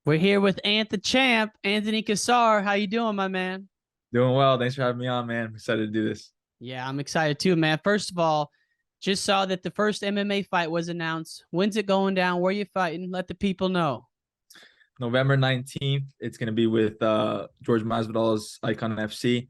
We're here with the champ, Anthony Cassar. How you doing, my man? Doing well. Thanks for having me on, man. I'm excited to do this. Yeah, I'm excited too, man. First of all, just saw that the first MMA fight was announced. When's it going down? Where you fighting? Let the people know. November 19th, it's going to be with George Masvidal's Icon FC.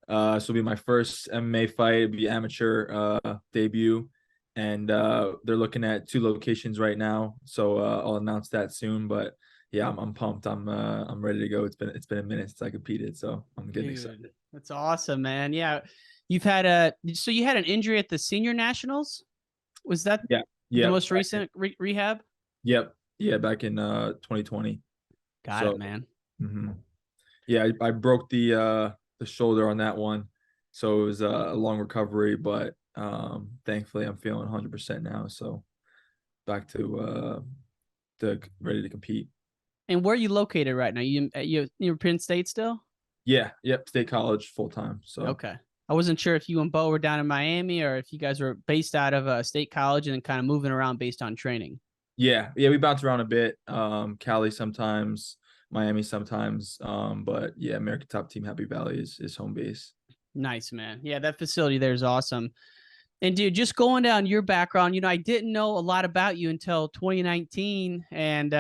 This will be my first MMA fight. It'll be amateur debut. And they're looking at 2 locations right now. So I'll announce that soon. But yeah, I'm pumped. I'm ready to go. It's been a minute since I competed, so I'm getting excited. That's awesome, man. Yeah. You had an injury at the senior nationals? Was that Yeah. the Yeah. most recent rehab? Yep. Yeah, back in 2020. Got it, So man. mhm. Yeah, I broke the shoulder on that one, so it was a long recovery, but thankfully I'm feeling 100% now, so back to ready to compete. And where are you located right now? You're Penn State still? Yeah, yep, State College full time. So Okay. I wasn't sure if you and Bo were down in Miami or if you guys were based out of State College and then kind of moving around based on training. yeah, we bounce around a bit. Cali sometimes, Miami sometimes. But yeah, American Top Team Happy Valley is home base. Nice, man. Yeah, that facility there is awesome. And dude, just going down your background, I didn't know a lot about you until 2019, and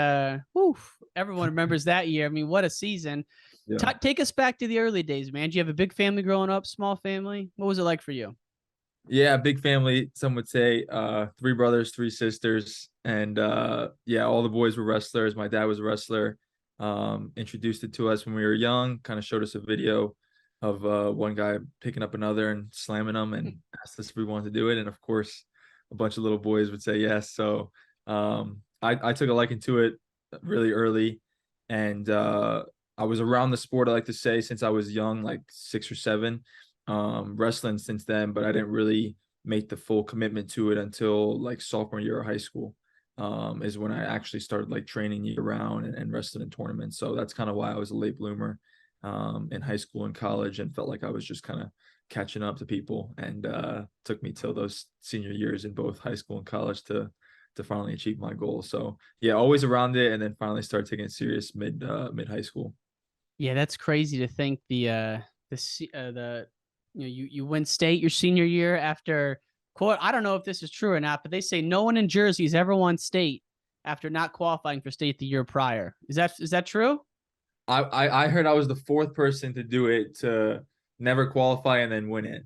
everyone remembers that year. I mean, what a season! Yeah. Take us back to the early days, man. Do you have a big family growing up? Small family? What was it like for you? Yeah, big family, some would say. 3 brothers, 3 sisters, and yeah, all the boys were wrestlers. My dad was a wrestler. Introduced it to us when we were young, kind of showed us a video of one guy picking up another and slamming them and asked us if we wanted to do it. And of course, a bunch of little boys would say yes. So I took a liking to it really early. And I was around the sport, I like to say, since I was young, like 6 or 7. Wrestling since then, but I didn't really make the full commitment to it until like sophomore year of high school. Is when I actually started like training year round and wrestling in tournaments. So that's kind of why I was a late bloomer in high school and college, and felt like I was just kind of catching up to people. And took me till those senior years in both high school and college to finally achieve my goal. So yeah, always around it, and then finally started taking it serious mid high school. Yeah, that's crazy to think the you win state your senior year after quote. I don't know if this is true or not, but they say no one in Jersey has ever won state after not qualifying for state the year prior. Is that true? I heard I was the 4th person to do it, to never qualify and then win it.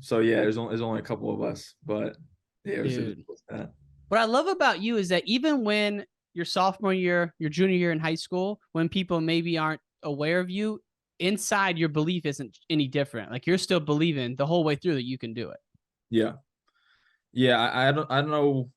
So yeah, there's only a couple of us, but yeah, Dude, it was that. what I love about you is that even when your sophomore year, your junior year in high school, when people maybe aren't aware of you, inside your belief isn't any different. Like you're still believing the whole way through that you can do it. Yeah, yeah. I don't know.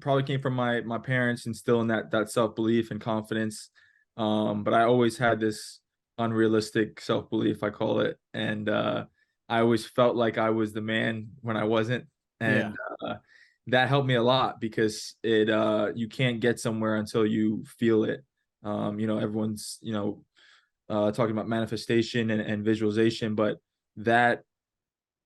Probably came from my parents instilling that self belief and confidence. But I always had this unrealistic self belief, I call it, and I always felt like I was the man when I wasn't, Yeah. and that helped me a lot because it you can't get somewhere until you feel it. Everyone's talking about manifestation and visualization, but that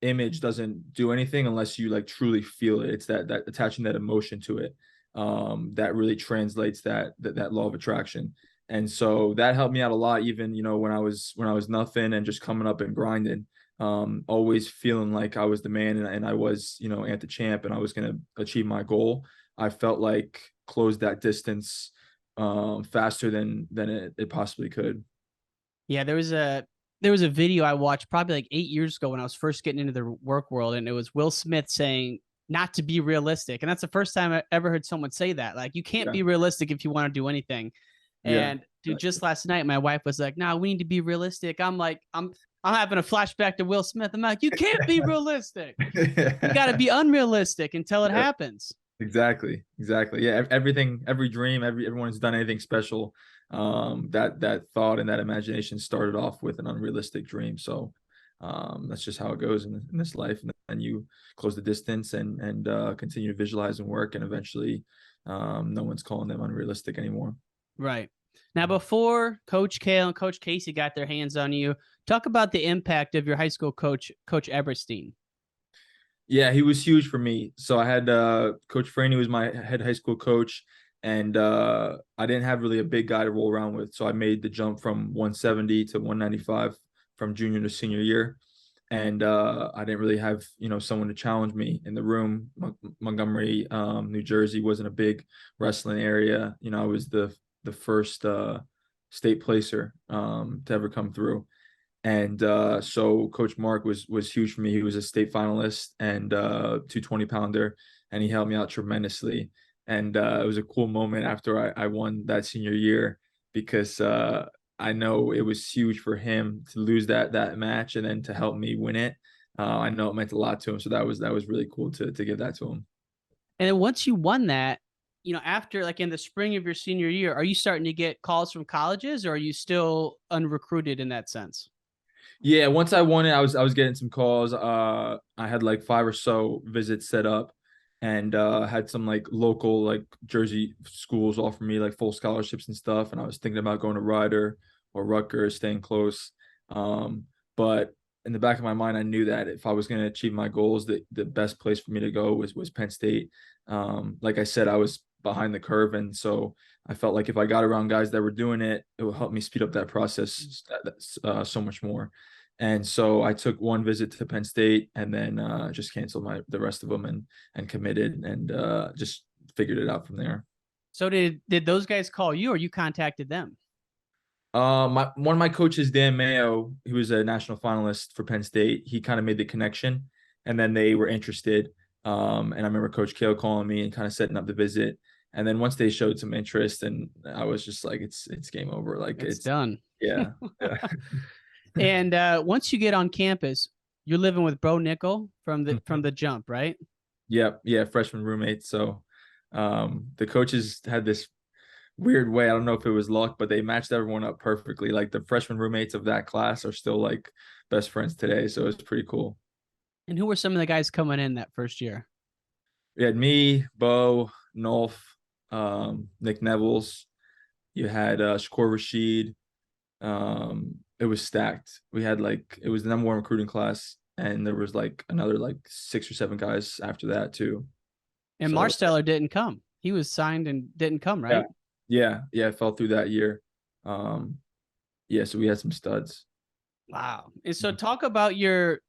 image doesn't do anything unless you like truly feel it. It's that attaching that emotion to it that really translates that law of attraction. And so that helped me out a lot, even when I was nothing and just coming up and grinding, always feeling like I was the man, and I was at the champ, and I was going to achieve my goal. I felt like closed that distance faster than it possibly could. Yeah, there was a video I watched probably like 8 years ago when I was first getting into the work world, and it was Will Smith saying not to be realistic. And that's the first time I ever heard someone say that. Like, you can't Yeah, be realistic if you want to do anything. yeah. And dude, just last night, my wife was like, "No, we need to be realistic." I'm like, I'm having a flashback to Will Smith. I'm like, you can't be realistic. You got to be unrealistic until it Yeah, happens. exactly. Yeah, everything, every dream, everyone who's done anything special, that thought and that imagination started off with an unrealistic dream. So that's just how it goes in this life. And then you close the distance and continue to visualize and work, and eventually no one's calling them unrealistic anymore. Right. Now, before Coach Kale and Coach Casey got their hands on you, talk about the impact of your high school coach, Coach Eberstein. Yeah, he was huge for me. So I had Coach Franey was my head high school coach, and I didn't have really a big guy to roll around with, so I made the jump from 170 to 195 from junior to senior year. And I didn't really have, someone to challenge me in the room. Montgomery, New Jersey wasn't a big wrestling area. I was the first state placer to ever come through. And so Coach Mark was huge for me. He was a state finalist and 220-pounder, and he helped me out tremendously. And it was a cool moment after I won that senior year, because I know it was huge for him to lose that match and then to help me win it. I know it meant a lot to him, so that was really cool to give that to him. And then once you won that, after like in the spring of your senior year, are you starting to get calls from colleges, or are you still unrecruited in that sense? Yeah, once I won it, I was getting some calls. I had like 5 or so visits set up, and had some like local like Jersey schools offer me like full scholarships and stuff. And I was thinking about going to Rider or Rutgers, staying close. But in the back of my mind, I knew that if I was going to achieve my goals, the best place for me to go was Penn State. Like I said, I was behind the curve, and so I felt like if I got around guys that were doing it, it would help me speed up that process so much more. And so I took one visit to Penn State, and then just canceled the rest of them, and committed, and just figured it out from there. So did those guys call you, or you contacted them? One of my coaches, Dan Mayo, who was a national finalist for Penn State, he kind of made the connection, and then they were interested. And I remember Coach Kale calling me and kind of setting up the visit. And then once they showed some interest, and I was just like, it's game over. Like It's done. yeah. Yeah. And once you get on campus, you're living with Bro Nickel from the jump, right? Yep. Yeah. Freshman roommate. So the coaches had this weird way. I don't know if it was luck, but they matched everyone up perfectly. Like the freshman roommates of that class are still like best friends today. So it's pretty cool. And who were some of the guys coming in that first year? We had me, Bo, Nolf, Nick Nevels. You had Shakur Rashid. It was stacked. We had like, it was the #1 recruiting class, and there was like another like 6 or 7 guys after that too. And So Marsteller didn't come. He was signed and didn't come, right? yeah, it fell through that year. Yeah, so we had some studs. Wow. And so talk about your,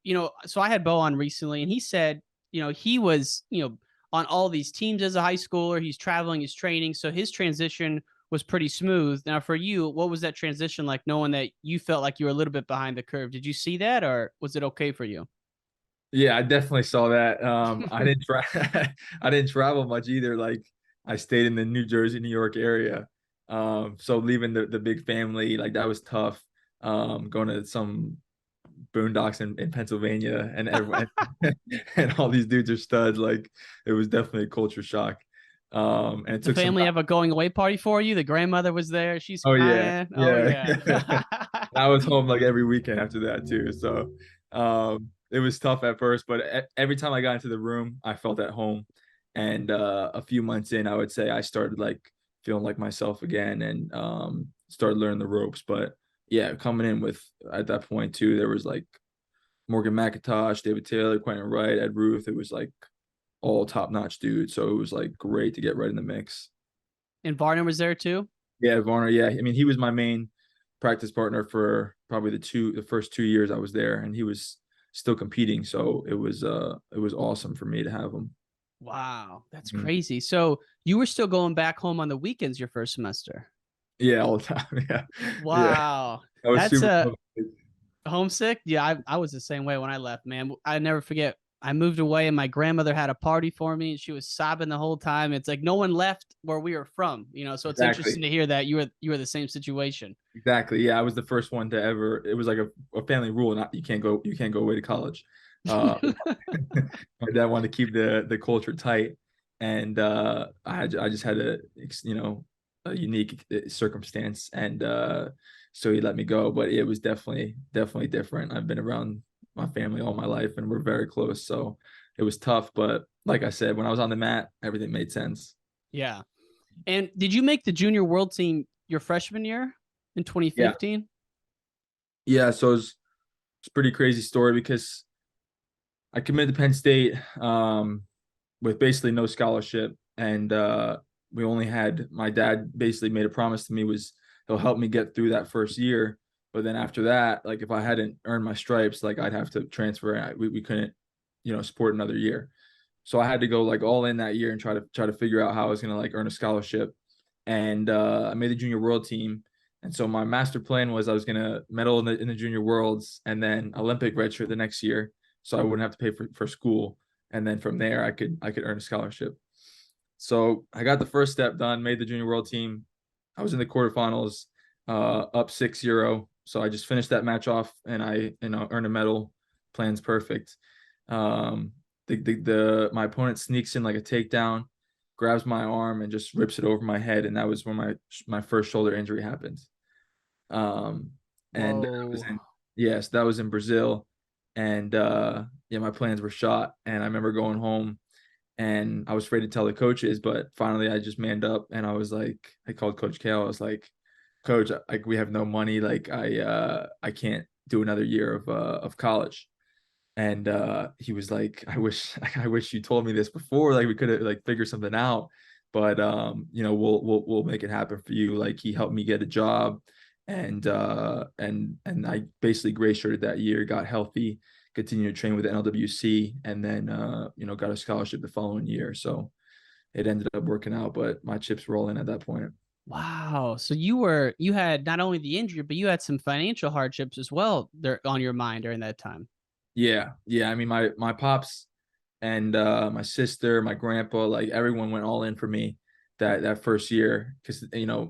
so I had Bo on recently, and he said, he was, on all these teams as a high schooler. He's traveling, he's training. So his transition was pretty smooth. Now for you, what was that transition like, knowing that you felt like you were a little bit behind the curve? Did you see that, or was it okay for you? Yeah, I definitely saw that. I didn't travel much either. Like I stayed in the New Jersey, New York area. So leaving the big family, like that was tough. Going to some boondocks in Pennsylvania, and everyone and all these dudes are studs. Like it was definitely a culture shock. And it The took some family time. have a going away party for you? The grandmother was there. She's Oh yeah, crying. Oh yeah. yeah. I was home like every weekend after that too. So it was tough at first, but every time I got into the room, I felt at home. And a few months in, I would say I started like feeling like myself again, and started learning the ropes. But yeah, coming in with at that point too, there was like Morgan McIntosh, David Taylor, Quentin Wright, Ed Ruth. It was like all top notch dudes. So it was like great to get right in the mix. And Varner was there too? Yeah, Varner. Yeah, I mean, he was my main practice partner for probably the first 2 years I was there, and he was still competing. So it was awesome for me to have him. Wow, that's Mhm. crazy. So you were still going back home on the weekends your first semester? Yeah, all the time. Yeah, yeah. Wow. I was That's super. a homesick. Yeah, I was the same way when I left, man. I never forget. I moved away and my grandmother had a party for me, and she was sobbing the whole time. It's like no one left where we were from, so it's Exactly. interesting to hear that you were the same situation. Exactly. Yeah, I was the first one to ever. It was like a family rule. Not you can't go away to college. Uh, my dad wanted to keep the culture tight, and I just had a unique circumstance, and so he let me go. But it was definitely different. I've been around my family all my life, and we're very close, so it was tough. But like I said, when I was on the mat, everything made sense. Yeah. And did you make the junior world team your freshman year in Yeah, 2015? yeah. So it's a pretty crazy story because I committed to Penn State with basically no scholarship, and we only had, my dad basically made a promise to me, was he'll help me get through that first year. But then after that, like if I hadn't earned my stripes, like I'd have to transfer. And we couldn't, support another year. So I had to go like all in that year and try to figure out how I was gonna like earn a scholarship. And I made the junior world team. And so my master plan was I was gonna medal in the junior worlds and then Olympic redshirt the next year, so I wouldn't have to pay for school. And then from there I could earn a scholarship. So I got the first step done, made the junior world team. I was in the quarterfinals, up 6-0. So I just finished that match off and I earned a medal. Plan's perfect. Um, my opponent sneaks in like a takedown, grabs my arm and just rips it over my head, and that was when my first shoulder injury happened. And that was Whoa. in, yes, that was in Brazil, and yeah, my plans were shot. And I remember going home and I was afraid to tell the coaches, but finally I just manned up and I was like, I called Coach Kale. I was like, Coach, like we have no money, like I can't do another year of college. And he was like, I wish you told me this before, like we could have like figured something out. But we'll make it happen for you. Like he helped me get a job, and I basically gray shirted that year, got healthy, continued to train with the NLWC, and then got a scholarship the following year. So it ended up working out, but my chips were all in at that point. Wow. So you had not only the injury, but you had some financial hardships as well there on your mind during that time. Yeah, yeah. I mean, my pops and my sister, my grandpa, like everyone went all in for me that first year, because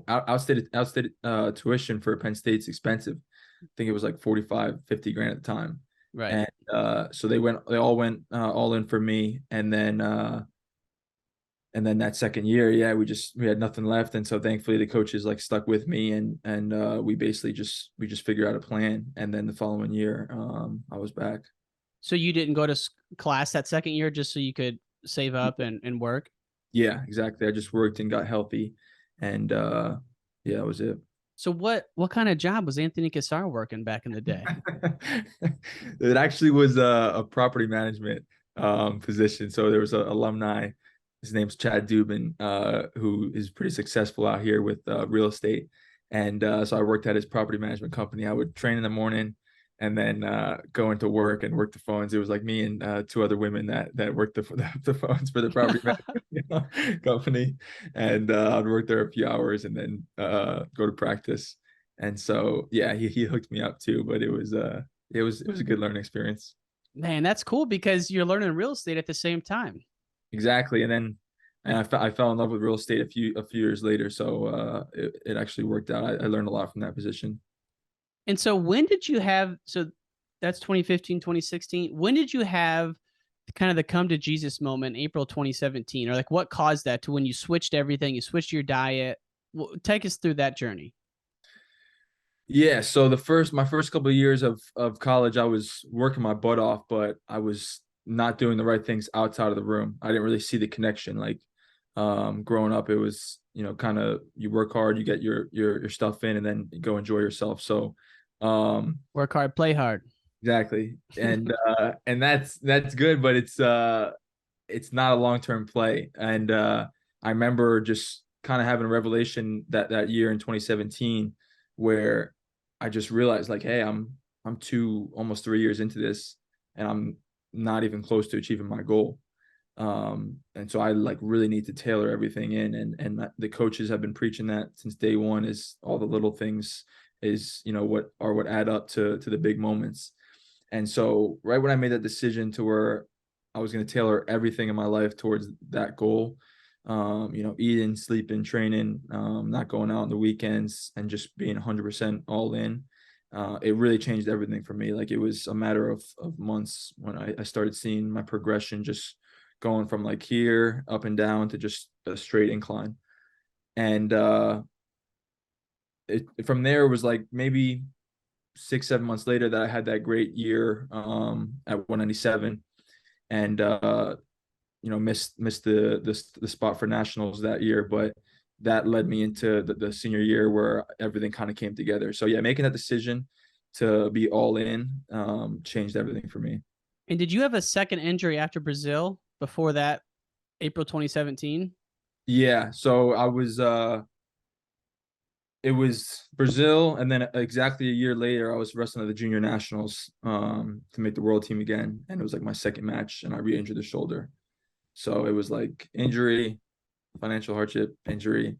outstate tuition for Penn State's expensive. I think it was like 45, 50 grand at the time. Right. And so they all went all in for me. And then that second year, yeah, we had nothing left. And so thankfully the coaches like stuck with me, and we basically just figured out a plan. And then the following year, I was back. So you didn't go to class that second year just so you could save up and work? Yeah, exactly. I just worked and got healthy, and yeah, that was it. So what kind of job was Anthony Cassar working back in the day? It actually was a property management position. So there was an alumni. His name's Chad Dubin, who is pretty successful out here with real estate. And so I worked at his property management company. I would train in the morning and then go into work and work the phones. It was like me and two other women that worked the phones for the property management company. And I'd work there a few hours and then go to practice. And so yeah, he hooked me up too. But it was a good learning experience. Man, that's cool because you're learning real estate at the same time. Exactly. And I fell in love with real estate a few years later. So it actually worked out. I learned a lot from that position. And so when did you have, so that's 2015, 2016. When did you have kind of the come to Jesus moment, April 2017? Or like what caused that to when you switched everything, you switched your diet? Well, take us through that journey. Yeah, so my first couple of years of college, I was working my butt off, but I was not doing the right things outside of the room. I didn't really see the connection. Like growing up, it was, kind of you work hard, you get your stuff in, and then you go enjoy yourself. So Work hard, play hard. exactly. And that's good, but it's not a long-term play. And I remember just kind of having a revelation that year in 2017 where I just realized like, hey, I'm almost 3 years into this and I'm not even close to achieving my goal. And so I like really need to tailor everything in, and the coaches have been preaching that since day one, is all the little things is, what add up to the big moments. And so right when I made that decision to where I was going to tailor everything in my life towards that goal, eating, sleeping, training, not going out on the weekends, and just being 100% all in. It really changed everything for me. Like it was a matter of months when I started seeing my progression just going from like here up and down to just a straight incline. And from there was like maybe 6-7 months later that I had that great year at 197, and missed the spot for nationals that year, but that led me into the senior year where everything kind of came together. So yeah, making that decision to be all in changed everything for me. And did you have a second injury after Brazil before that, April 2017? Yeah, so I was it was Brazil, and then exactly a year later I was wrestling at the junior nationals to make the world team again, and it was like my second match, and I re-injured the shoulder. So it was like injury, financial hardship, injury,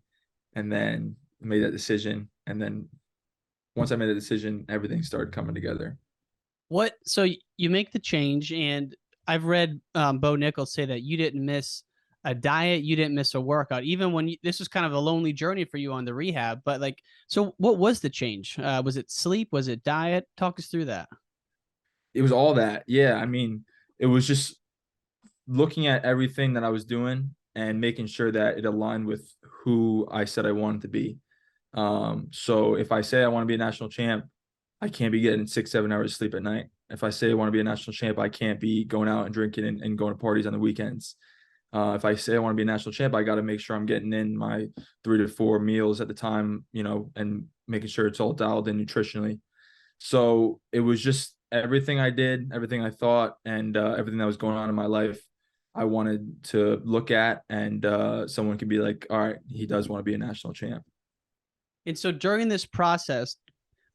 and then made that decision, and then once I made a decision, everything started coming together. What? So you make the change, and I've read Bo Nichols say that you didn't miss a diet, you didn't miss a workout, even when this was kind of a lonely journey for you on the rehab. But like, so what was the change? Was it sleep? Was it diet? Talk us through that. It was all that. Yeah, I mean, it was just looking at everything that I was doing and making sure that it aligned with who I said I wanted to be. So if I say I want to be a national champ, I can't be getting 6, 7 hours of sleep at night. If I say I want to be a national champ, I can't be going out and drinking and going to parties on the weekends. If I say I want to be a national champ, I got to make sure I'm getting in my 3 to 4 meals at the time, and making sure it's all dialed in nutritionally. So it was just everything I did, everything I thought, and everything that was going on in my life. I wanted to look at, and someone could be like, all right, he does want to be a national champ. And so during this process,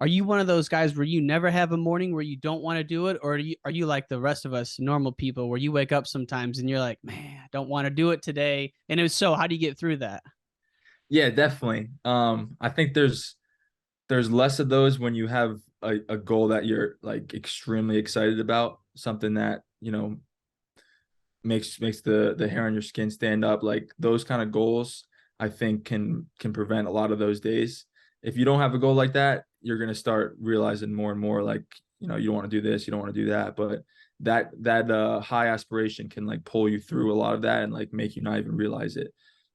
are you one of those guys where you never have a morning where you don't want to do it? Or are you like the rest of us normal people where you wake up sometimes and you're like, man, I don't want to do it today? And if so, how do you get through that? Yeah, definitely. I think there's less of those when you have a goal that you're like extremely excited about, something that, makes the hair on your skin stand up. Like those kind of goals, I think can prevent a lot of those days. If you don't have a goal like that, you're gonna start realizing more and more like, you don't want to do this, you don't want to do that. But that high aspiration can like pull you through a lot of that and like make you not even realize it.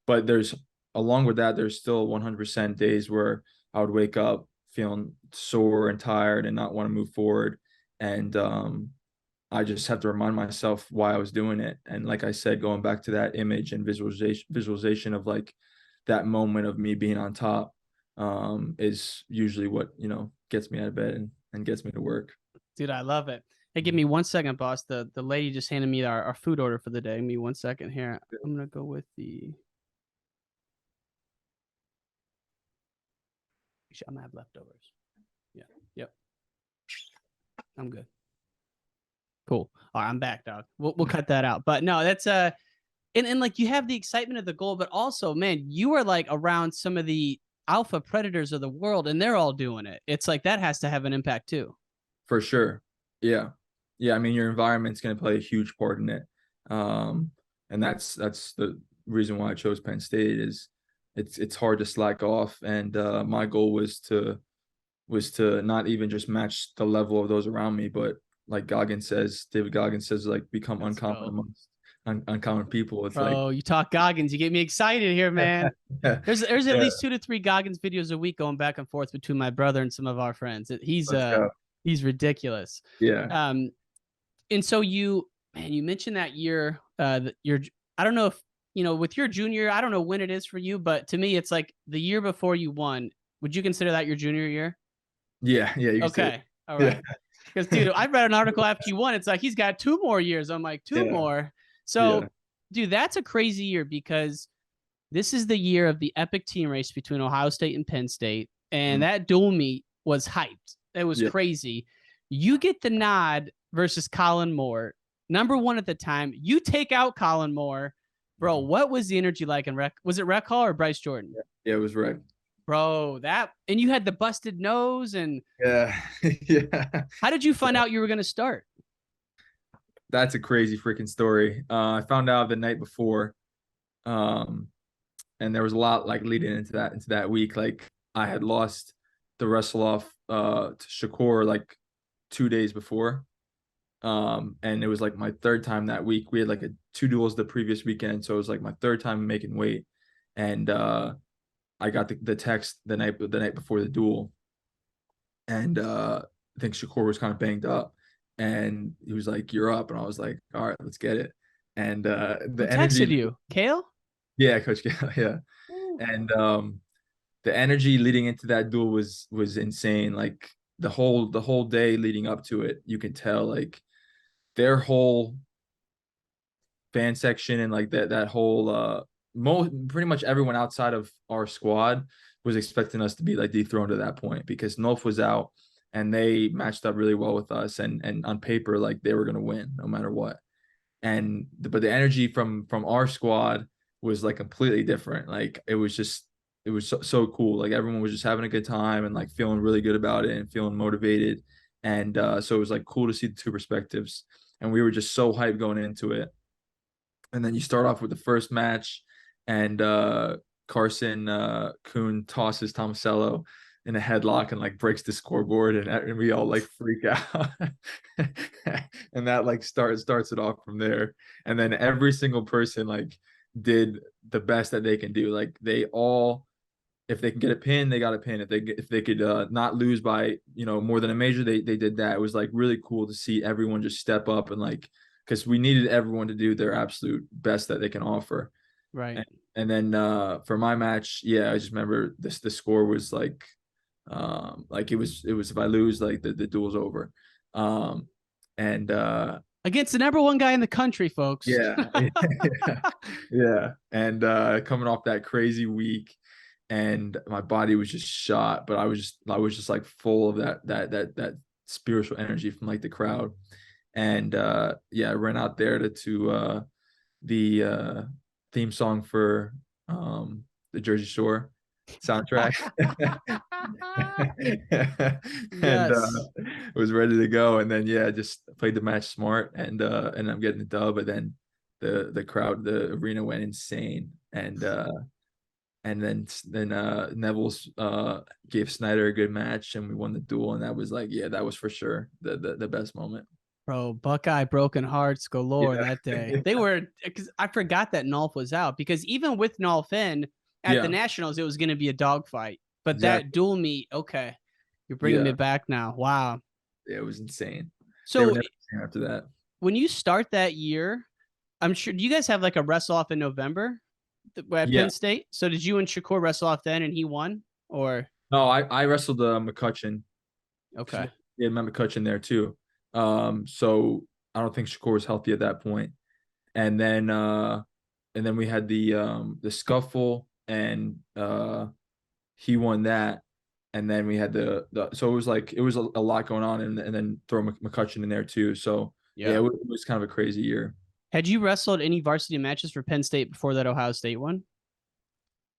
But there's along with that, there's still 100% days where I would wake up feeling sore and tired and not want to move forward. And I just have to remind myself why I was doing it. And like I said, going back to that image and visualization of like that moment of me being on top is usually what, gets me out of bed and gets me to work. Dude, I love it. Hey, give me 1 second, boss. The lady just handed me our food order for the day. Give me 1 second here. I'm gonna go with the. I'm gonna have leftovers. Yeah. Yep. I'm good. Cool. All right, I'm back, dog. We'll cut that out. But no, that's and like you have the excitement of the goal, but also, man, you are like around some of the alpha predators of the world, and they're all doing it. It's like that has to have an impact too. For sure. Yeah. Yeah. I mean, your environment's going to play a huge part in it. And that's the reason why I chose Penn State is it's hard to slack off. And my goal was to not even just match the level of those around me, but like David Goggins says, like become Let's uncommon go. amongst uncommon people. It's like, Bro, you talk Goggins, you get me excited here, man. yeah, There's at yeah, least 2 to 3 Goggins videos a week going back and forth between my brother and some of our friends. let's go. He's ridiculous. Yeah. Um, and so you mentioned that year, I don't know if with your junior, I don't know when it is for you, but to me, it's like the year before you won. Would you consider that your junior year? Yeah. Yeah. You can say, Okay, all yeah. right. Because dude, I read an article after you won. It's like he's got 2 more years. I'm like, two Yeah. more. Yeah. So, dude, that's a crazy year because this is the year of the epic team race between Ohio State and Penn State, and Mm, that dual meet was hyped. It was yeah. crazy. You get the nod versus Colin Moore, #1 at the time. You take out Colin Moore, bro. Mhm. What was the energy like in Rec? Was it Rec Hall or Bryce Jordan? Yeah. It was right. Bro, and you had the busted nose. And Yeah. Yeah. how did you find out you were going to start? That's a crazy freaking story. I found out the night before, um, and there was a lot like leading into that week. Like I had lost the wrestle off to Shakur like 2 days before, and it was like my third time that week. We had like 2 duels the previous weekend, so it was like my third time making weight, and I got the text the night before the duel, and I think Shakur was kind of banged up, and he was like, "You're up," and I was like, "All right, let's get it." And Who the texted energy, you? Kale? yeah, Coach Gale, yeah, Ooh. and the energy leading into that duel was insane. Like the whole day leading up to it, you can tell like their whole fan section and like that whole pretty much everyone outside of our squad was expecting us to be like dethroned at that point because Nolf was out and they matched up really well with us, and on paper like they were going to win no matter what. But the energy from our squad was like completely different. Like it was so cool. Like everyone was just having a good time and like feeling really good about it and feeling motivated. And so it was like cool to see the two perspectives. And we were just so hyped going into it. And then you start off with the first match, and Carson Kuhn tosses Tomasello in a headlock and like breaks the scoreboard, and we all like freak out. And that like starts it off from there. And then every single person like did the best that they can do. Like they all, if they can get a pin, they got a pin. If they could not lose by more than a major, they did that. It was like really cool to see everyone just step up and like, because we needed everyone to do their absolute best that they can offer. Right. And then for my match, yeah, I just remember the score was like it was if I lose, like the duel's over. And Against the number one guy in the country, folks. yeah. Yeah. And coming off that crazy week, and my body was just shot, but I was just like full of that spiritual energy from like the crowd. And yeah, I ran out there to the theme song for the Jersey Shore soundtrack. And Yes. was ready to go. And then yeah, just played the match smart, and I'm getting the dub. But then the crowd, the arena went insane. And then Neville's gave Snyder a good match, and we won the duel. And that was like, yeah, that was for sure the best moment. Bro, Buckeye broken hearts galore that day. Yeah. They were, because I forgot that Nolf was out, because even with Nolf in at the Nationals, it was going to be a dogfight. But Exactly. that dual meet, okay, you're bringing me back now. Wow. Yeah, it was insane. They were So never insane after that. when you start that year, I'm sure, do you guys have like a wrestle off in November at Yeah. Penn State? So did you and Shakur wrestle off then and he won? Or No, I wrestled McCutcheon. okay. Yeah, met McCutcheon there too. So I don't think Shakur was healthy at that point. And then we had the scuffle, and he won that. And then we had the so it was like it was a lot going on, and then throw McCutcheon in there too. So yeah, it was kind of a crazy year. Had you wrestled any varsity matches for Penn State before that Ohio State one?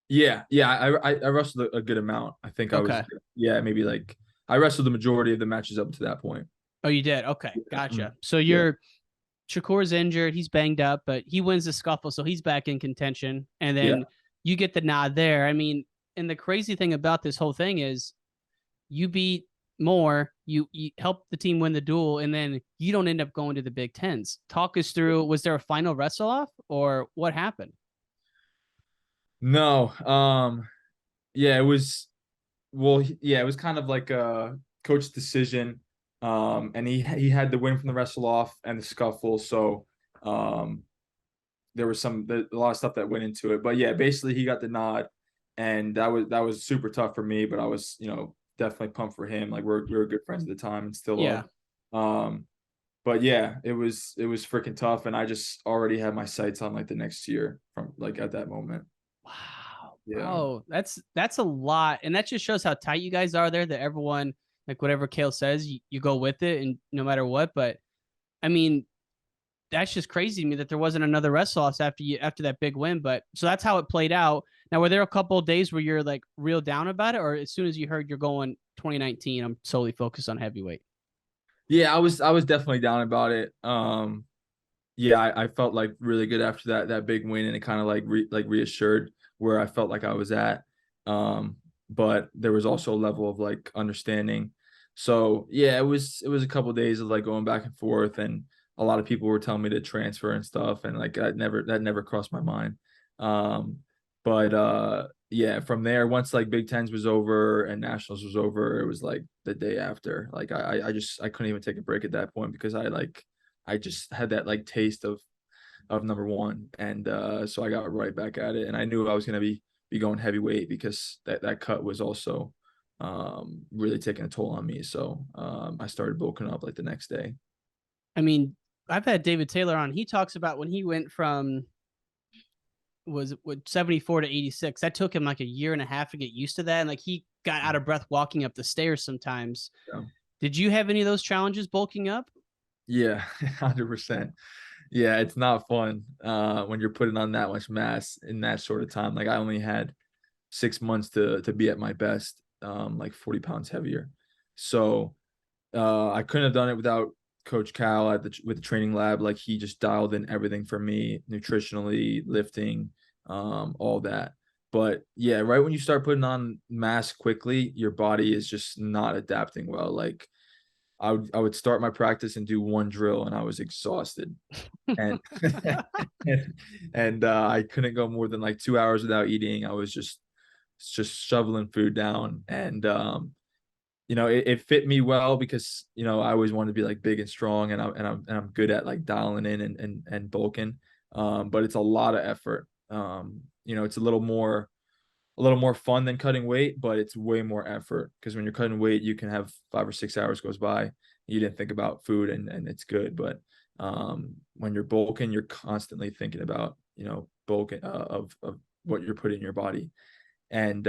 Yeah, I wrestled a good amount. I think I was, Okay. yeah, maybe like I wrestled the majority of the matches up to that point. Oh, you did? Okay. Gotcha. Mhm. So Yeah. Shakur's injured. He's banged up, but he wins the scuffle. So he's back in contention. And Yeah. then you get the nod there. I mean, and the crazy thing about this whole thing is you beat Moore, you help the team win the duel, and then you don't end up going to the Big Tens. Talk us through, was there a final wrestle off or what happened? No. Yeah, it was, well, yeah, it was kind of like a coach decision. And he had the win from the wrestle off and the scuffle. So there was a lot of stuff that went into it. But yeah, basically he got the nod, and that was super tough for me, but I was, definitely pumped for him. Like we were good friends at the time and still Yeah. are. But yeah, it was freaking tough, and I just already had my sights on like the next year from like at that moment. Wow, Yeah. bro, that's a lot, and that just shows how tight you guys are there. That everyone, like whatever Kale says, you go with it, and no matter what. But I mean, that's just crazy to me that there wasn't another wrestle offs after that big win. But so that's how it played out. Now, were there a couple of days where you're like real down about it, or as soon as you heard you're going 2019, I'm solely focused on heavyweight? Yeah, I was definitely down about it. Yeah, I felt like really good after that big win, and it kind of like reassured where I felt like I was at. But there was also a level of like understanding. So yeah, it was a couple of days of like going back and forth, and a lot of people were telling me to transfer and stuff, and like that never crossed my mind. Um, but yeah, from there, once like Big Tens was over and Nationals was over, it was like the day after. Like I couldn't even take a break at that point because I just had that like taste of number one, and so I got right back at it, and I knew I was gonna be going heavyweight because that cut was also really taking a toll on me. So I started bulking up like the next day. I mean, I've had David Taylor on. He talks about when he went from was with 74 to 86. That took him like a year and a half to get used to that. And like he got out of breath walking up the stairs sometimes. Yeah. Did you have any of those challenges bulking up? Yeah, 100%. Yeah, it's not fun when you're putting on that much mass in that short of time. Like I only had 6 months to be at my best, like 40 pounds heavier. So I couldn't have done it without Coach Cal with the training lab. Like he just dialed in everything for me, nutritionally, lifting, all that. But yeah, right when you start putting on mass quickly, your body is just not adapting well. Like I would start my practice and do one drill and I was exhausted. And and I couldn't go more than like 2 hours without eating. I was just shoveling food down. And it fit me well because I always wanted to be like big and strong, and I'm good at like dialing in and bulking. But it's a lot of effort. It's a little more fun than cutting weight, but it's way more effort because when you're cutting weight, you can have 5 or 6 hours goes by. You didn't think about food and it's good. But when you're bulking, you're constantly thinking about, bulking of what you're putting in your body. And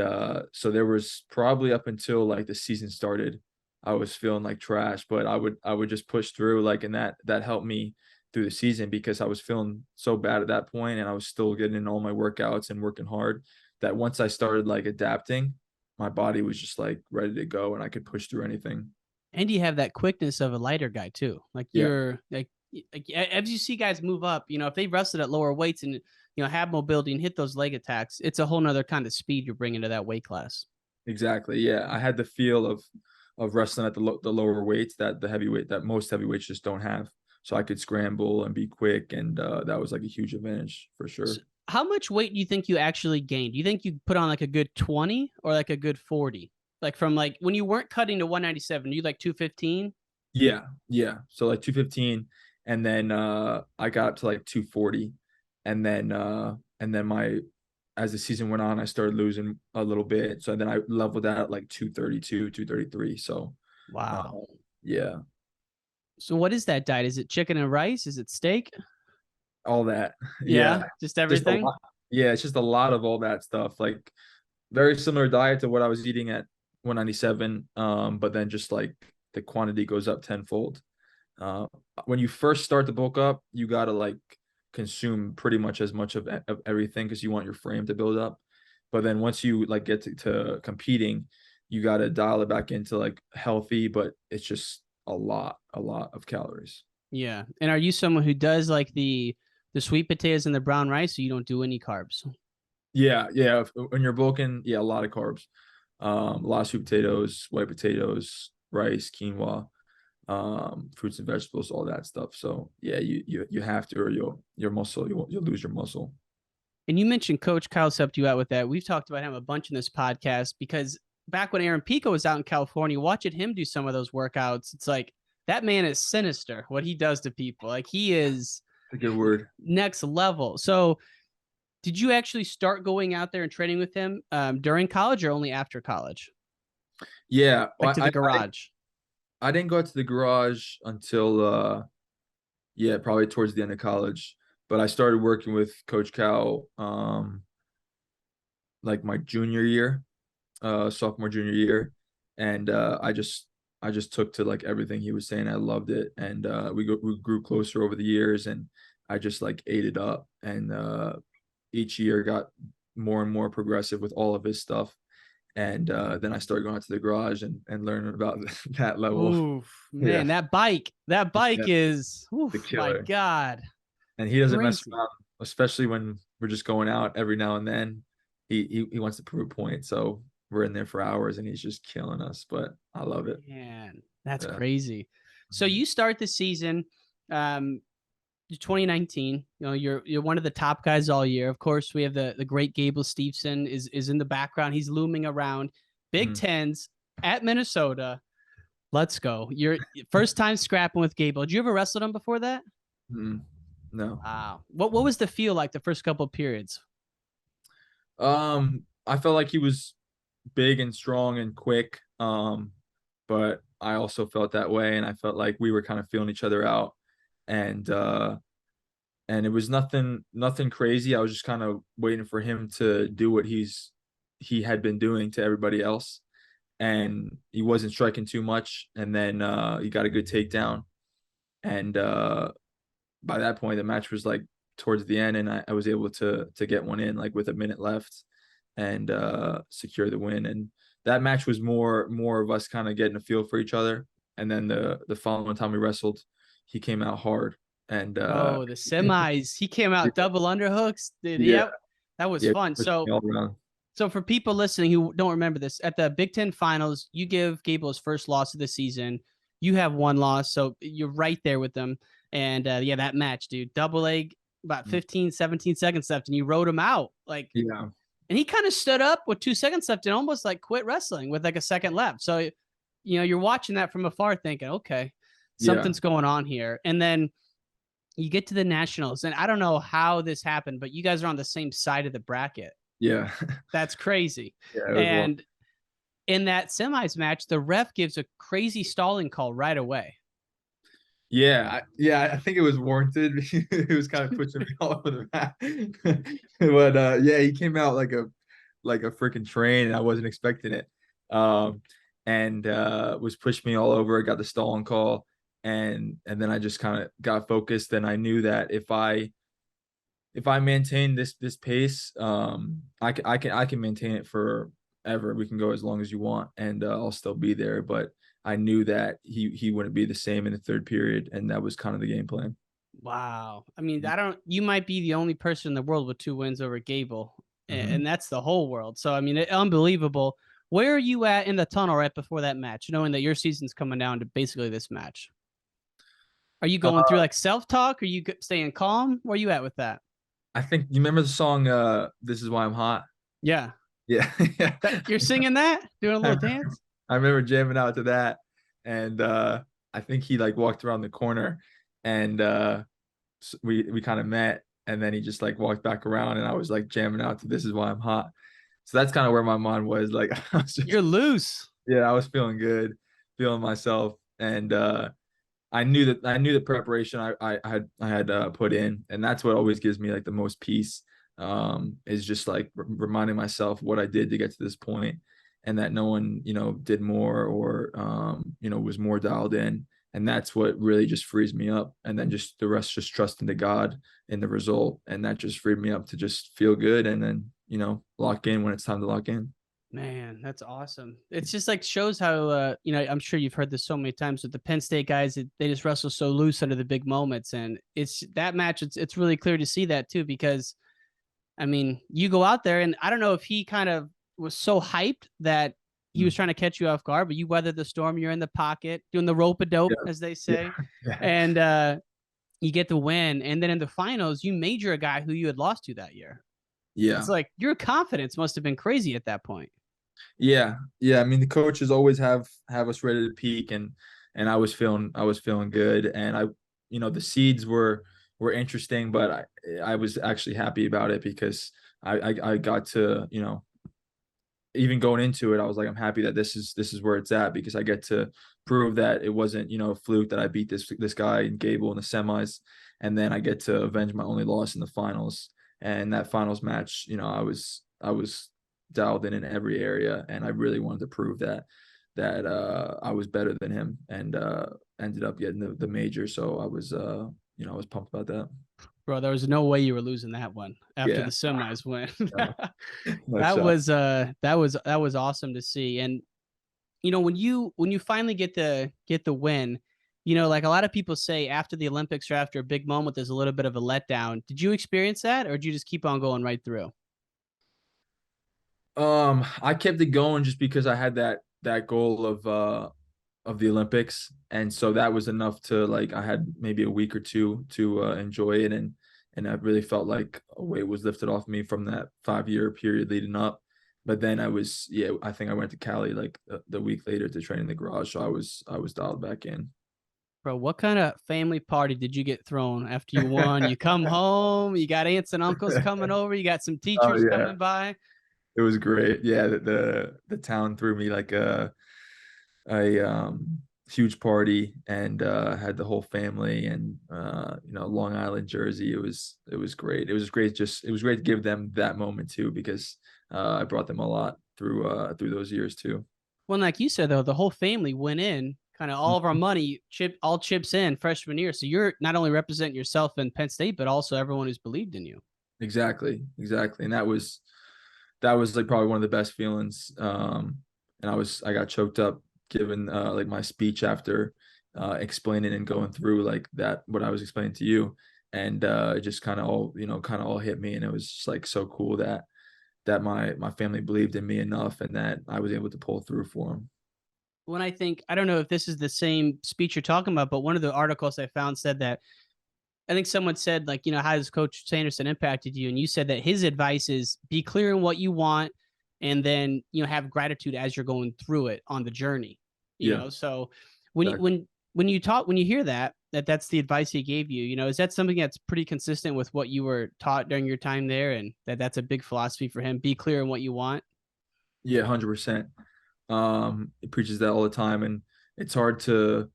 so there was probably up until like the season started, I was feeling like trash, but I would just push through, like, and that helped me through the season because I was feeling so bad at that point and I was still getting in all my workouts and working hard, that once I started like adapting, my body was just like ready to go and I could push through anything. And you have that quickness of a lighter guy too. Like Yeah, you're like as you see guys move up, if they wrestled at lower weights and have mobility and hit those leg attacks, it's a whole nother kind of speed you're bringing to that weight class. exactly. Yeah, I had the feel of wrestling at the lower weights that most heavyweights just don't have. So I could scramble and be quick, and that was like a huge advantage for So sure. how much weight do you think you actually gained? Do you think you put on like a good 20 or like a good 40? Like from like when you weren't cutting to 197, you like 215? Yeah, yeah. So like 215, and then I got up to like 240, and then my as the season went on, I started losing a little bit. So then I leveled out at like 232, 233. So uh, Wow. yeah, So what is that diet? Is it chicken and rice? Is it steak? all that. Yeah, Yeah, just just a everything. lot. Yeah, it's just a lot of all that stuff. Like very similar diet to what I was eating at 197. But then just like the quantity goes up tenfold. Uh, when you first start to bulk up, you gotta like consume pretty much as much of everything because you want your frame to build up. But then once you like get to competing, you gotta dial it back into like healthy, but it's just a lot of calories. Yeah. And are you someone who does like the sweet potatoes and the brown rice, so you don't do any carbs? Yeah, yeah. When you're bulking, yeah, a lot of carbs, a lot of sweet potatoes, white potatoes, rice, quinoa, fruits and vegetables, all that stuff. So yeah, you have to, or you'll lose your muscle. And you mentioned Coach Kyle helped you out with that. We've talked about him a bunch in this podcast because back when Aaron Pico was out in California, watching him do some of those workouts, it's like that man is sinister what he does to people. Like he is A good word. next level. So did you actually start going out there and training with him during college or only after college? Yeah, Like well, to the garage? I didn't go out to the garage until yeah, probably towards the end of college. But I started working with Coach Cal like my junior year, sophomore junior year, and I just took to like everything he was saying. I loved it, and we grew closer over the years, and I just like ate it up, and each year got more and more progressive with all of his stuff. And then I started going out to the garage and learning about that level. Oof, Yeah, man, that bike yeah, is, the oof, my killer. God, And he doesn't mess crazy. around, especially when we're just going out every now and then. He wants to prove a point, so we're in there for hours, and he's just killing us. But I love it. Man, that's Yeah. crazy. So you start the season, um, 2019. You're one of the top guys all year. Of course, we have the great Gable Steveson is in the background. He's looming around. Big Mhm. Tens at Minnesota. Let's go. Your first time scrapping with Gable. Did you ever wrestle him before that? Mhm. No. Wow. What was the feel like the first couple of periods? I felt like he was big and strong and quick. But I also felt that way, and I felt like we were kind of feeling each other out. And and it was nothing crazy. I was just kind of waiting for him to do what he had been doing to everybody else, and he wasn't striking too much. And then he got a good takedown, and by that point the match was like towards the end, and I was able to get one in like with a minute left, and secure the win. And that match was more of us kind of getting a feel for each other. And then the following time we wrestled, he came out hard, and Oh, the semis. He came out double underhooks. Dude, yeah, yep. That was yeah, fun. pushed me all around. So for people listening who don't remember this, at the Big Ten Finals, you give Gable his first loss of the season. You have one loss, so you're right there with them. And yeah, that match, dude, double leg, about 15, 17 seconds left, and you rode him out. Like, Yeah, and he kind of stood up with 2 seconds left and almost like quit wrestling with like a second left. So, you're watching that from afar thinking, okay, yeah, something's going on here. And then you get to the nationals, and I don't know how this happened, but you guys are on the same side of the bracket. yeah, That's crazy. yeah. It was well. And in that semis match, the ref gives a crazy stalling call right away. Yeah, I think it was warranted. It was kind of pushing me all over the map. But yeah, he came out like a freaking train, and I wasn't expecting it. Um, and was pushing me all over. Got the stalling call, and then I just kind of got focused, and I knew that if I maintain this pace, I can maintain it forever. We can go as long as you want, and I'll still be there. But I knew that he wouldn't be the same in the third period, and that was kind of the game plan. Wow. I mean, you might be the only person in the world with 2 wins over Gable, Mm-hmm. and that's the whole world. So, I mean, unbelievable. Where are you at in the tunnel right before that match, knowing that your season's coming down to basically this match? Are you going through like self-talk? Are you staying calm? Where are you at with that? I think you remember the song "This Is Why I'm Hot." Yeah. Yeah, yeah. You're singing that, doing a I little remember, dance. I remember jamming out to that, and I think he like walked around the corner, and we kind of met, and then he just like walked back around, and I was like jamming out to "This Is Why I'm Hot." So that's kind of where my mind was. Like I was just, You're loose. yeah, I was feeling good, feeling myself, and I knew the preparation I had put in, and that's what always gives me like the most peace. Is just like reminding myself what I did to get to this point, and that no one did more or was more dialed in, and that's what really just frees me up. And then just the rest, just trusting to God in the result, and that just freed me up to just feel good, and then lock in when it's time to lock in. Man, that's awesome. It's just like shows how I'm sure you've heard this so many times with the Penn State guys, they just wrestle so loose under the big moments. And it's that match, it's really clear to see that too, because I mean, you go out there and I don't know if he kind of was so hyped that he was trying to catch you off guard, but you weathered the storm, you're in the pocket, doing the rope a dope, Yeah, as they say. yeah, yeah, And you get the win. And then in the finals, you major a guy who you had lost to that year. yeah. It's like your confidence must have been crazy at that point. Yeah. I mean, the coaches always have us ready to peak, and I was feeling good, and the seeds were interesting, but I was actually happy about it because I got to even going into it, I was like, I'm happy that this is where it's at, because I get to prove that it wasn't a fluke that I beat this guy in Gable in the semis, and then I get to avenge my only loss in the finals. And that finals match, I was dialed in every area, and I really wanted to prove that I was better than him, and ended up getting the major. So I was pumped about that. Bro, there was no way you were losing that one after Yeah, the semis win. no, no that shot. was that was awesome to see. And when you finally get the win, like a lot of people say after the Olympics or after a big moment, there's a little bit of a letdown. Did you experience that, or did you just keep on going right through? I kept it going just because I had that goal of the Olympics, and so that was enough to, like, I had maybe a week or two to enjoy it, and I really felt like a weight was lifted off me from that 5-year period leading up. But then I think I went to Cali like the week later to train in the garage, so I was dialed back in. Bro, what kind of family party did you get thrown after you won? You come home, you got aunts and uncles coming over, you got some Oh teachers yeah, coming by. it was great. Yeah, the town threw me like a huge party and had the whole family and Long Island jersey. It was great. It was great. It was great to give them that moment too, because I brought them a lot through those years too. Well, like you said, though, the whole family went in, kind of all of our money all chips in freshman year. So you're not only representing yourself in Penn State, but also everyone who's believed in you. Exactly. And that was like probably one of the best feelings. And I got choked up giving like my speech after explaining and going through like that, what I was explaining to you. And it just kind of all hit me. And it was just like so cool that my family believed in me enough and that I was able to pull through for them. When I don't know if this is the same speech you're talking about, but one of the articles I found said that I think someone said, like, how has Coach Sanderson impacted you? And you said that his advice is be clear in what you want and then, have gratitude as you're going through it on the journey, Yeah. So when you, Exactly. when you hear that's the advice he gave you, is that something that's pretty consistent with what you were taught during your time there? And that's a big philosophy for him. Be clear in what you want. Yeah, 100%. It preaches that all the time, and it's hard to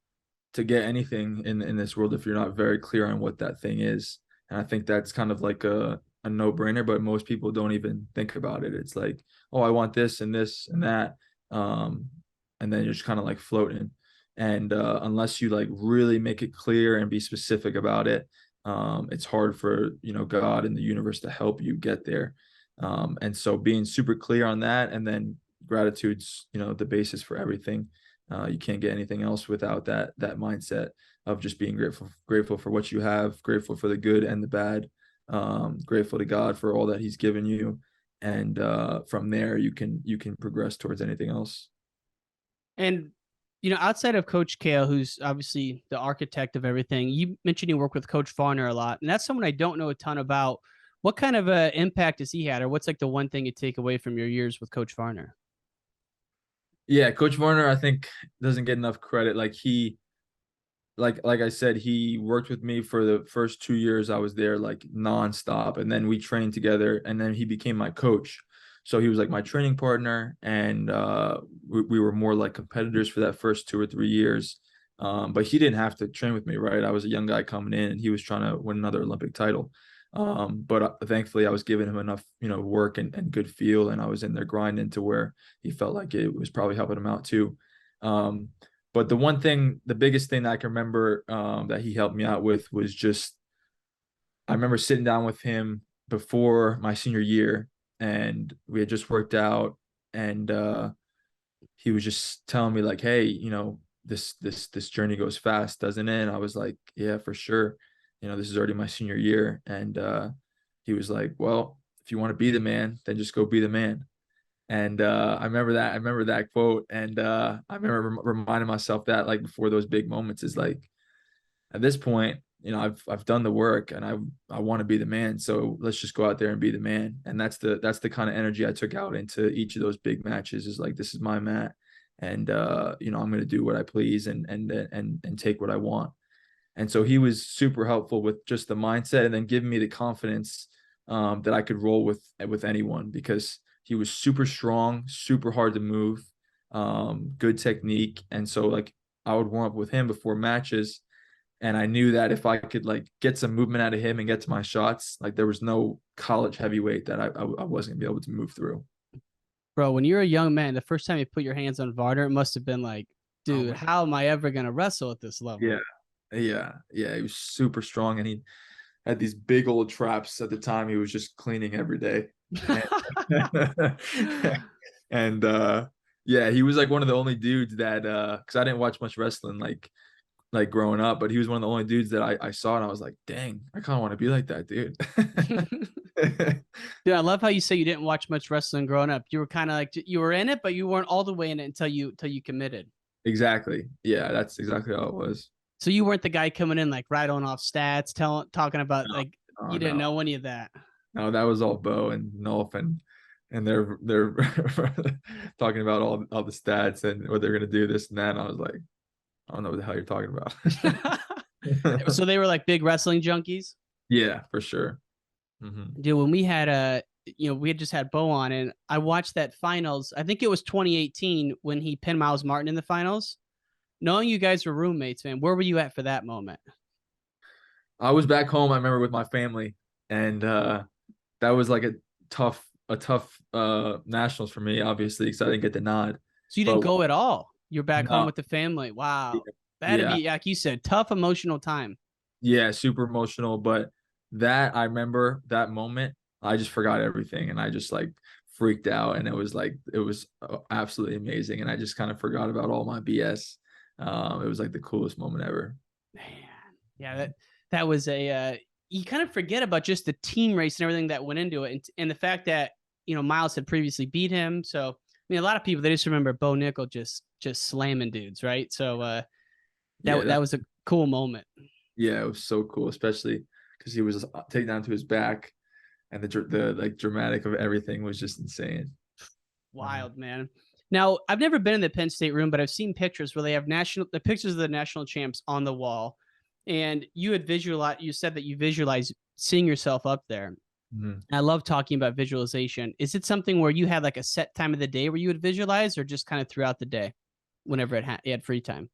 get anything in this world if you're not very clear on what that thing is. And I think that's kind of like a no-brainer, but most people don't even think about it. It's like, oh, I want this and this and that. And then you're just kind of like floating. And unless you like really make it clear and be specific about it, it's hard for, God and the universe to help you get there. And so being super clear on that, and then gratitude's, the basis for everything. You can't get anything else without that mindset of just being grateful for what you have, grateful for the good and the bad, grateful to God for all that He's given you, and from there you can progress towards anything else. And outside of Coach Kale, who's obviously the architect of everything, you mentioned you work with Coach Varner a lot, and that's someone I don't know a ton about. What kind of impact has he had, or what's like the one thing you take away from your years with Coach Varner? Yeah, Coach Varner, I think, doesn't get enough credit. Like like I said, he worked with me for the first 2 years I was there, like nonstop, and then we trained together, and then he became my coach. So he was like my training partner, and we were more like competitors for that first 2 or 3 years. But he didn't have to train with me, right? I was a young guy coming in, and he was trying to win another Olympic title. But thankfully, I was giving him enough, work and good feel, and I was in there grinding to where he felt like it was probably helping him out too. Um, but the biggest thing that I can remember that he helped me out with was just, I remember sitting down with him before my senior year, and we had just worked out, and he was just telling me like, hey, this journey goes fast, doesn't it? And I was like, yeah, for sure. This is already my senior year. And he was like, well, if you want to be the man, then just go be the man. And I remember that quote. And I remember reminding myself that, like, before those big moments, is like, at this point, I've done the work, and I want to be the man. So let's just go out there and be the man. And that's the kind of energy I took out into each of those big matches, is like, this is my mat, and I'm going to do what I please, and take what I want. And so he was super helpful with just the mindset, and then giving me the confidence that I could roll with anyone, because he was super strong, super hard to move, good technique. And so, like, I would warm up with him before matches, and I knew that if I could like get some movement out of him and get to my shots, like, there was no college heavyweight that I wasn't gonna be able to move through. Bro, when you're a young man, the first time you put your hands on Varner, it must have been like, Oh dude, my, how am I ever gonna wrestle at this yeah, level? yeah. He was super strong, and he had these big old traps at the time. He was just cleaning every day, and, and yeah, he was like one of the only dudes that because I didn't watch much wrestling like growing up, but he was one of the only dudes that I saw, and I was like, dang, I kind of want to be like that dude. Dude, I love how you say you didn't watch much wrestling growing up. You were kind of like you were in it, but you weren't all the way in it until you committed. Exactly. Yeah, that's exactly how it was. So you weren't the guy coming in like rattling off stats, talking about No, like oh, you didn't no, know any of that. no, that was all Bo and Nolf, and they're talking about all the stats and what they're gonna do, this and that. And I was like, I don't know what the hell you're talking about. So they were like big wrestling junkies. Yeah, for sure. Hmm. Dude, when we had we had just had Bo on, and I watched that finals. I think it was 2018 when he pinned Miles Martin in the finals. knowing you guys were roommates, man, where were you at for that moment? I was back home, I remember, with my family, and that was like a tough nationals for me, obviously, because I didn't get the nod. So you didn't But go at all. You're back home no, with the family. yeah, Wow. That'd yeah, be, like you said, tough emotional time. yeah, super emotional. But that I remember that moment, I just forgot everything, and I just like freaked out, and it was absolutely amazing, and I just kind of forgot about all my BS. It was like the coolest moment ever. Man. Yeah, that was you kind of forget about just the team race and everything that went into it, and the fact that Miles had previously beat him. So I mean, a lot of people, they just remember Bo Nickel just slamming dudes, right? So Yeah, that was a cool moment. yeah, it was so cool, especially because he was taken down to his back, and the like dramatic of everything was just insane. Wild, man. Now, I've never been in the Penn State room, but I've seen pictures where they have the pictures of the national champs on the wall. And you said that you visualize seeing yourself up there. Mhm. I love talking about visualization. Is it something where you had like a set time of the day where you would visualize, or just kind of throughout the day whenever you had free time?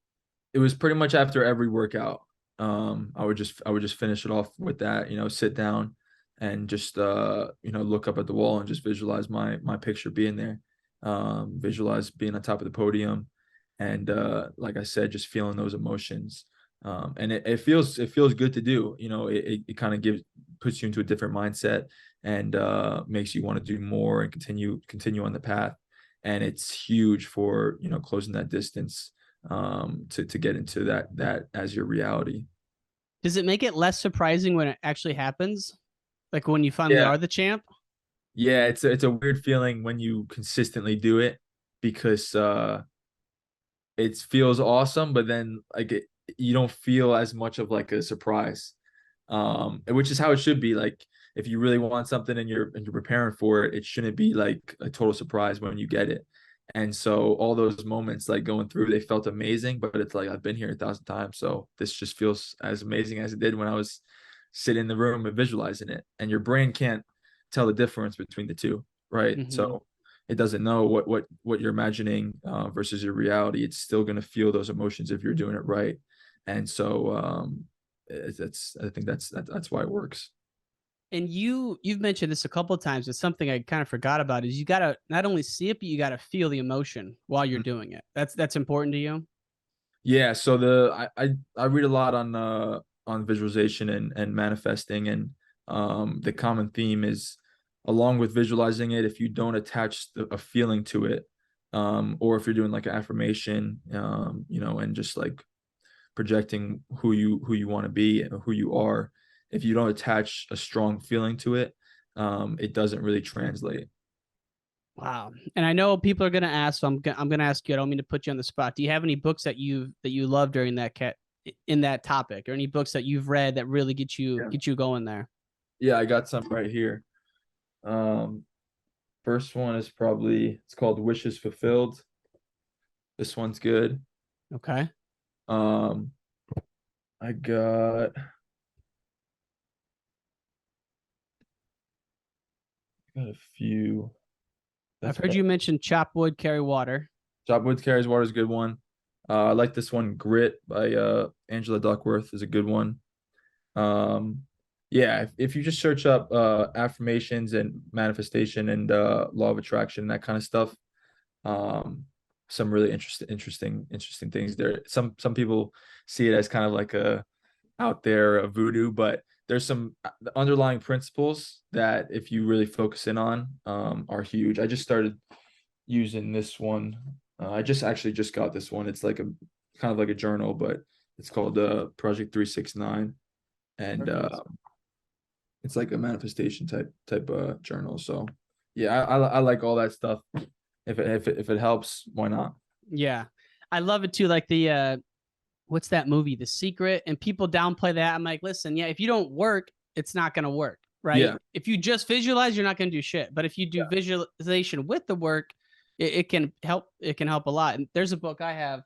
It was pretty much after every workout. I would just finish it off with that, sit down and just look up at the wall and just visualize my picture being there. Visualize being on top of the podium, and like I said, just feeling those emotions. And it feels good to do. It kind of puts you into a different mindset, and makes you want to do more and continue on the path. And it's huge for closing that distance, to get into that as your reality. Does it make it less surprising when it actually happens? Like when you finally Yeah, are the champ? yeah, it's a weird feeling when you consistently do it, because it feels awesome, but then like you don't feel as much of like a surprise, which is how it should be. Like if you really want something and you're preparing for it, it shouldn't be like a total surprise when you get it. And so all those moments like going through, they felt amazing, but it's like I've been here 1,000 times, so this just feels as amazing as it did when I was sitting in the room and visualizing it. And your brain can't tell the difference between the two, right? Mm-hmm. So it doesn't know what you're imagining, versus your reality. It's still going to feel those emotions if you're doing it right. And so that's I think that's why it works. And you've mentioned this a couple of times. It's something I kind of forgot about. Is you gotta not only see it, but you gotta feel the emotion while you're doing it. That's important to you. Yeah, so I read a lot on visualization and manifesting, and the common theme is, along with visualizing it, if you don't attach a feeling to it, or if you're doing like an affirmation, and just like projecting who you want to be and who you are, if you don't attach a strong feeling to it, it doesn't really translate. Wow. And I know people are gonna ask, so I'm gonna ask you. I don't mean to put you on the spot. Do you have any books that you love during that in that topic, or any books that you've read that really Yeah. get you going there? Yeah, I got some right here. Um, First one is probably, it's called Wishes Fulfilled. This one's good. Okay. Um, I got a few. I've That's heard probably, you mention chop wood, carry water. Chop Wood Carries Water is a good one. I like this one, Grit by Angela Duckworth, is a good one. Um, yeah, if you just search up affirmations and manifestation and law of attraction, that kind of stuff, um, some really interesting things there. Some people see it as kind of like a out there of voodoo, but there's some underlying principles that if you really focus in on, are huge. I just started using this one. I just got this one. It's like a kind of like a journal, but it's called Project 369, and Perfect. it's like a manifestation type journal. So yeah, I like all that stuff. If it helps, why not? Yeah. I love it too. Like the what's that movie, The Secret? And people downplay that. I'm like, listen, yeah, if you don't work, it's not gonna work, right? Yeah, If you just visualize, you're not gonna do shit. But if you do yeah. visualization with the work, it can help. It can help a lot. And there's a book I have.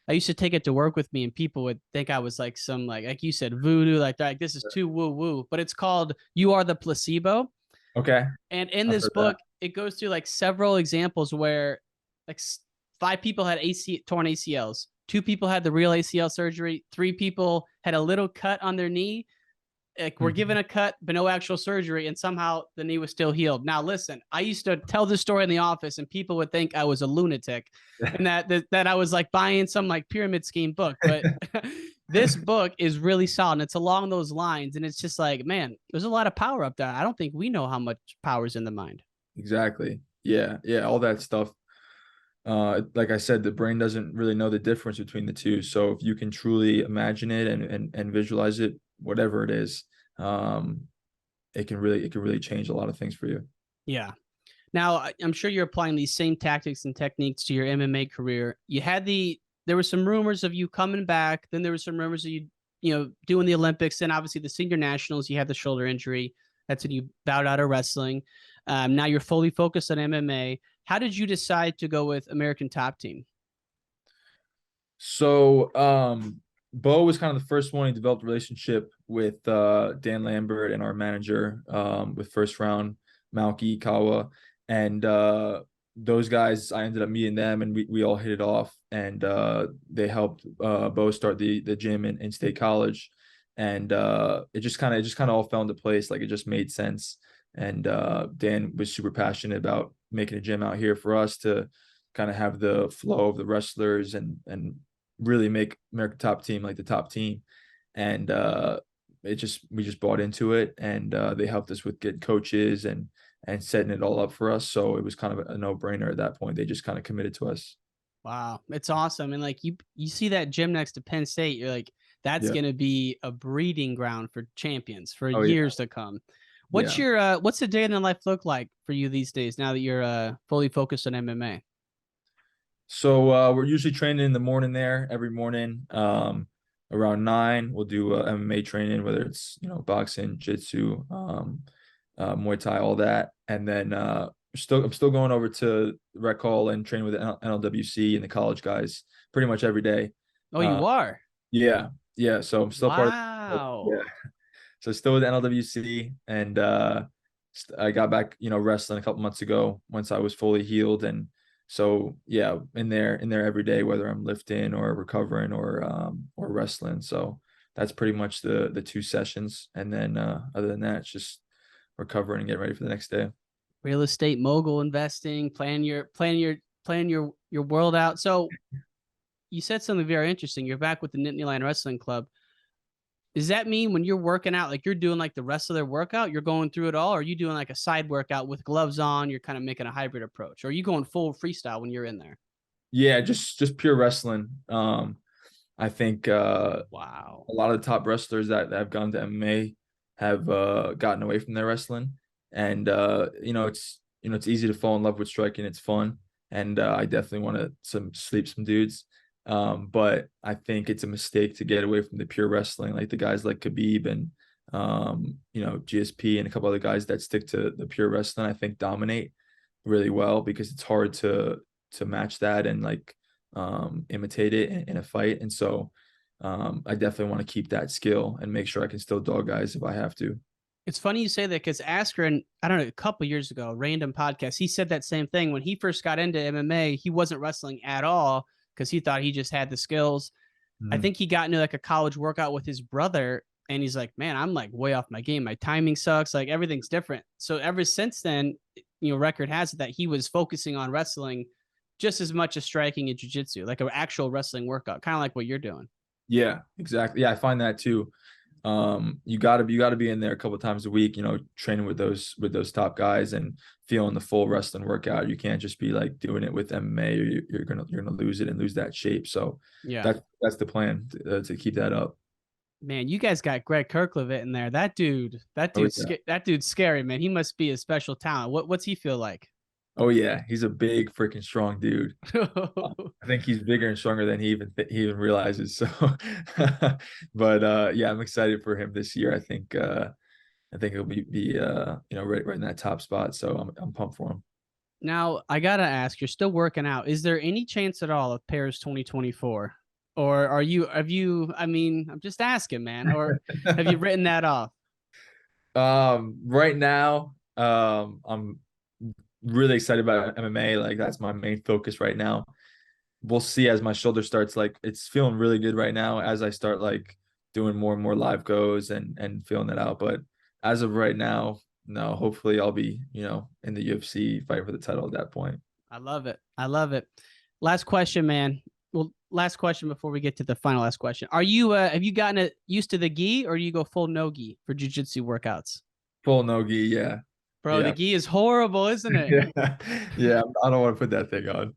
I used to take it to work with me, and people would think I was like some like you said voodoo, like this is too woo woo. But it's called "You Are the Placebo." Okay, And in I've this heard that. book, it goes through like several examples where like 5 people had torn ACLs, 2 people had the real ACL surgery, 3 people had a little cut on their knee, like were given a cut but no actual surgery, and somehow the knee was still healed. Now listen, I used to tell this story in the office and people would think I was a lunatic and that I was like buying some like pyramid scheme book, but this book is really solid and it's along those lines, and it's just like, man, there's a lot of power up there. I don't think we know how much power is in the mind. Exactly. Yeah. Yeah. All that stuff. Like I said, the brain doesn't really know the difference between the two. So if you can truly imagine it and visualize it, whatever it is, um, it can really change a lot of things for you. Yeah. Now, I'm sure you're applying these same tactics and techniques to your MMA career. There were some rumors of you coming back. Then there were some rumors of you doing the Olympics. And obviously the senior nationals, you had the shoulder injury. That's when you bowed out of wrestling. Now you're fully focused on MMA. How did you decide to go with American Top Team? So, Bo was kind of the first one. He developed a relationship with Dan Lambert and our manager, with first round Malky Kawa, and those guys. I ended up meeting them, and we all hit it off. And they helped Bo start the gym in State College, and it just kind of all fell into place. Like it just made sense. And Dan was super passionate about making a gym out here for us to kind of have the flow of the wrestlers and really make American Top Team like the top team. And we just bought into it, and they helped us with getting coaches and setting it all up for us. So it was kind of a no-brainer at that point. They just kind of committed to us. Wow, it's awesome. And like you see that gym next to Penn State, you're like, that's Yeah. going to be a breeding ground for champions for Oh yeah. years to come. What's Yeah. your what's the day in the life look like for you these days now that you're fully focused on MMA? So we're usually training in the morning there every morning. Around 9, we'll do MMA training, whether it's boxing, jiu-jitsu, Muay Thai, all that. And then I'm still going over to rec hall and training with the NLWC and the college guys pretty much every day. Oh, Uh, you are? yeah, yeah. So I'm still part of, Wow. yeah. So still with NLWC, and I got back, wrestling a couple months ago once I was fully healed. And so yeah, in there every day, whether I'm lifting or recovering or wrestling. So that's pretty much the 2 sessions. And then other than that, it's just recovering and getting ready for the next day. Real estate mogul investing, plan your world out. So you said something very interesting. You're back with the Nittany Lion Wrestling Club. Does that mean when you're working out, like you're doing like the rest of their workout, you're going through it all? Or are you doing like a side workout with gloves on? You're kind of making a hybrid approach. Or are you going full freestyle when you're in there? Yeah, just pure wrestling. I think Wow. a lot of the top wrestlers that have gone to MMA have gotten away from their wrestling, and it's easy to fall in love with striking. It's fun, and I definitely want to sleep some dudes. But I think it's a mistake to get away from the pure wrestling, like the guys like Khabib and GSP and a couple other guys that stick to the pure wrestling. I think dominate really well because it's hard to match that and like imitate it in a fight. And so I definitely want to keep that skill and make sure I can still dog guys if I have to. It's funny you say that because Askren, I don't know, a couple years ago, random podcast, he said that same thing. When he first got into MMA, he wasn't wrestling at all because he thought he just had the skills. I think he got into like a college workout with his brother, and he's like, man, I'm like way off my game. My timing sucks. Like everything's different. So ever since then, record has it that he was focusing on wrestling just as much as striking and jiu-jitsu, like an actual wrestling workout, kind of like what you're doing. Yeah, exactly. Yeah, I find that too. You gotta be in there a couple of times a week, training with those top guys and feeling the full wrestling workout. You can't just be like doing it with MMA, or you're gonna lose it and lose that shape. So Yeah, that's the plan to keep that up. man, you guys got Greg Kirklevitt in there. Oh yeah. That dude's scary, man. He must be a special talent. What's he feel like? Oh yeah, he's a big freaking strong dude. I think he's bigger and stronger than he even realizes. So, but yeah, I'm excited for him this year. I think he'll be right in that top spot. So I'm pumped for him. Now, I gotta ask, you're still working out. Is there any chance at all of Paris 2024? Or I mean, I'm just asking, man, or have you written that off? Right now, I'm really excited about MMA. Like that's my main focus right now. we'll see as my shoulder starts, like, it's feeling really good right now as I start like doing more and more live goes and feeling it out. But as of right now, no, hopefully I'll be, in the UFC fight for the title at that point. I love it. I love it. Last question, man. Well, last question before we get to the final last question. Are you have you gotten used to the gi, or do you go full no gi for jiu-jitsu workouts? Full no gi, yeah. Bro, the Yeah. gi is horrible, isn't it? Yeah. Yeah. I don't want to put that thing on.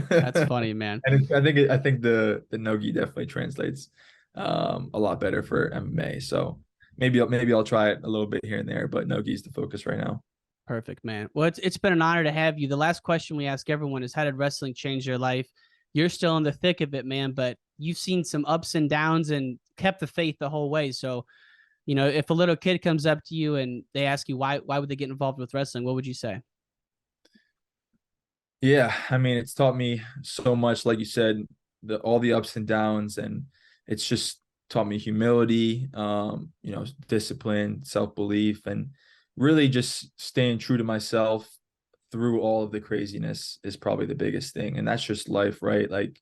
That's funny, man. And I think the no gi definitely translates a lot better for MMA. So maybe I'll try it a little bit here and there, but no gi is the focus right now. Perfect, man. Well, it's been an honor to have you. The last question we ask everyone is, how did wrestling change your life? You're still in the thick of it, man, but you've seen some ups and downs and kept the faith the whole way. So, if a little kid comes up to you and they ask you why would they get involved with wrestling, what would you say? Yeah, I mean, it's taught me so much, like you said, all the ups and downs, and it's just taught me humility, discipline, self-belief, and really just staying true to myself through all of the craziness is probably the biggest thing. And that's just life, right? Like,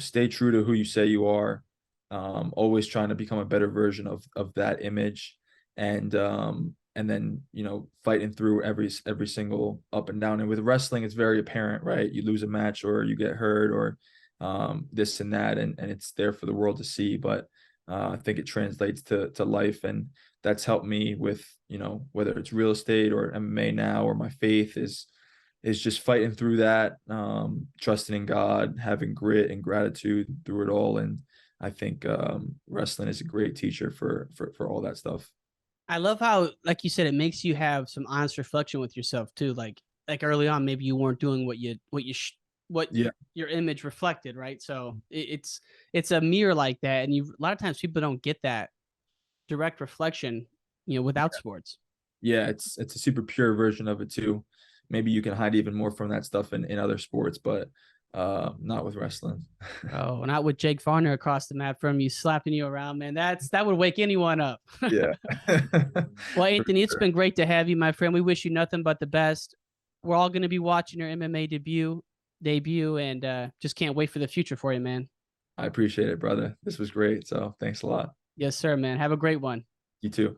stay true to who you say you are, always trying to become a better version of that image, and then fighting through every single up and down. And with wrestling, it's very apparent, right? You lose a match or you get hurt or this and that, and it's there for the world to see. But I think it translates to life, and that's helped me with whether it's real estate or MMA now, or my faith is just fighting through that, trusting in God, having grit and gratitude through it all. And I think wrestling is a great teacher for all that stuff. I love how, like you said, it makes you have some honest reflection with yourself too. Like early on, maybe you weren't doing what Yeah. your image reflected, right? So it's a mirror like that, and a lot of times people don't get that direct reflection, without sports. Yeah, it's a super pure version of it too. Maybe you can hide even more from that stuff in other sports, but not with wrestling. Oh, not with Jake Farner across the map from you, slapping you around, man. That would wake anyone up. Yeah. Well, Anthony, it's been great to have you, my friend. We wish you nothing but the best. We're all going to be watching your MMA debut, and just can't wait for the future for you, man. I appreciate it, brother. This was great. So thanks a lot. Yes, sir, man. Have a great one. You too.